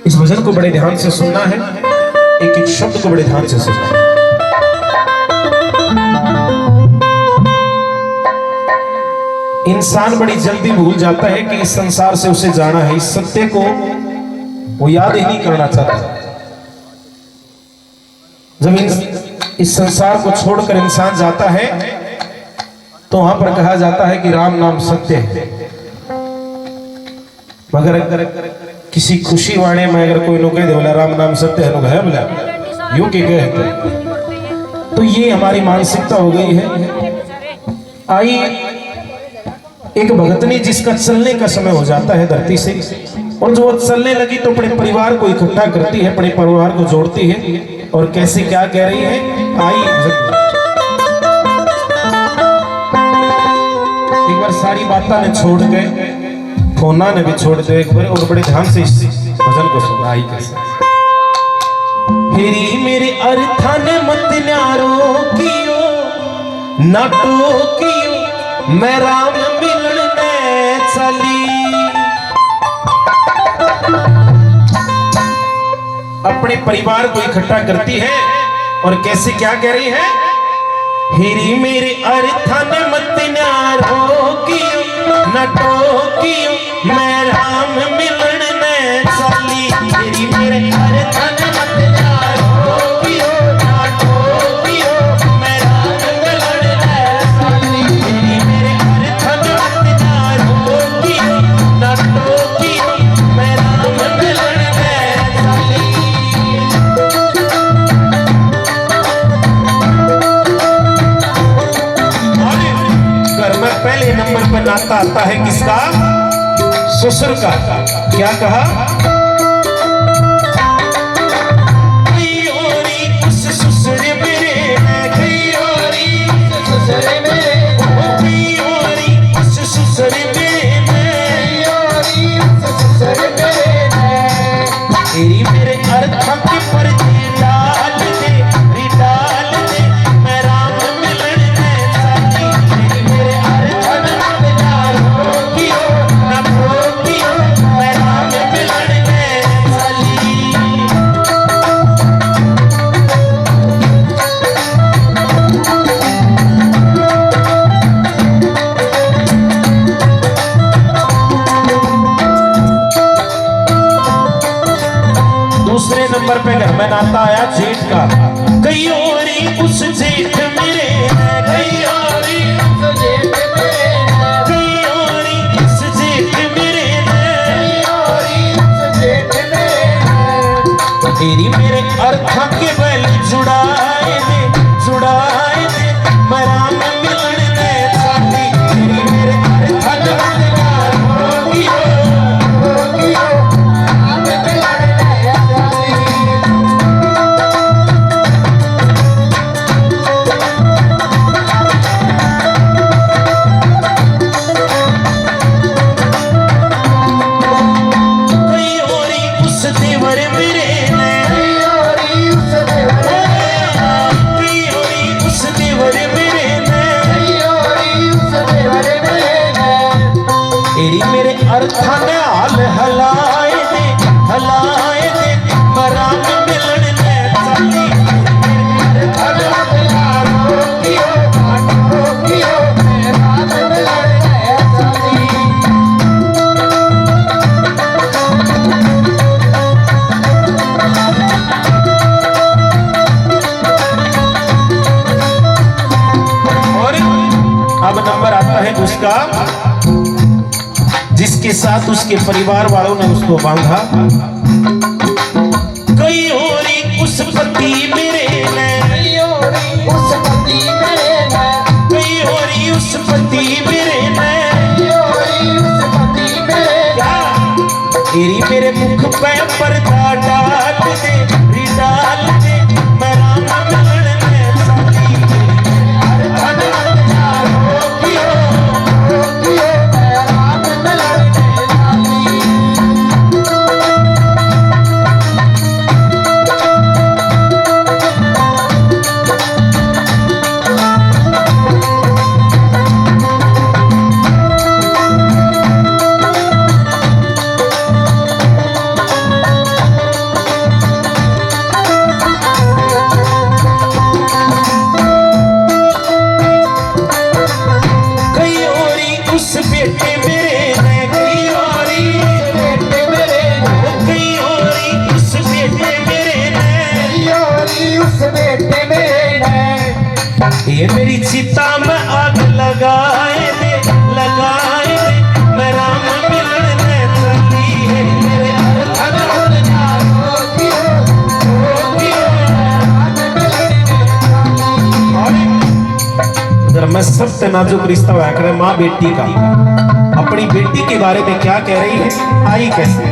इस भजन को बड़े ध्यान से सुनना है, एक एक शब्द को बड़े ध्यान से सुनना है। इंसान बड़ी जल्दी भूल जाता है कि इस संसार से उसे जाना है, इस सत्य को वो याद ही नहीं करना चाहता। जब इस संसार को छोड़कर इंसान जाता है तो वहां पर कहा जाता है कि राम नाम सत्य है। मगर अगर किसी खुशी वाणे में अगर कोई लोग कह दे बोला राम नाम सत्य है बोला यूं के गए तो ये हमारी मानसिकता हो गई है। आई एक भगतनी जिसका चलने का समय हो जाता है धरती से, और जो वो चलने लगी तो अपने परिवार को इकट्ठा करती है, अपने परिवार को जोड़ती है, और कैसे क्या कह रही है। आई एक बार सारी बातें ने छोड़ के फोना ने भी छोड़ दे एक बार, और बड़े ध्यान से इस भजन को सुना। आई कैसे हेरी मेरे अर्था ने मत न्यारो कियो नाटो कियो मैं राम मिलने चली। अपने परिवार को इकट्ठा करती है और कैसे क्या कह रही है। हेरी मेरे अर्था ने मत न्यारो कियो नाटो कियो मैं राम मिलने चली। हेरी मेरे अर्था ने मत न्यारो कियो नाटो कियो मैं राम मिलने चली। हेरी मेरे अर्था ने मत न्यारो कियो नाटो कियो मैं राम मिलने चली। घर में पहले नंबर पर नाता आता है किसका, ससुर का। क्या कहा, उस ससुर मेरे उस ससुर मेरे मेरे अर्था के पर्दे डाल दे मैं राम मिलने चली। मेरे अर्था ने मत न्यारो कियो नाटो कियो मैं राम मिलने चली। दूसरे नंबर पे घर में नाता आया जेठ का। कई और उस जेठ मेरे कई और उस जेठ मेरे कई और उस जेठ मेरे कई और उस जेठ मेरे तेरी मेरे अर्था के बल जुड़ाए दे मैं राम मिलने चली। तेरी मेरे अर्था के बल कियो राम मिलने चली। मेरे अर्था ने हाल हलाए दे मैं राम मिलने चली। अर्था ने मत न्यारो कियो नाटो कियो मैं राम मिलने चली। और अब नंबर आता है उसका जिसके साथ उसके परिवार वालों ने उसको बांधा। कई और उस पति मेरे कई और उस पति मेरे कई और उस पति मेरे कई और उस पति मेरे तेरी मेरे मुख पे पर्दा डाल दे मैं राम मिलने चली। अर्था ने मत न्यारो कियो मैं राम मिलने चली। सबसे नाजुक रिश्ता हुआ करे माँ बेटी का। अपनी बेटी के बारे में क्या कह रही है, आई कैसे।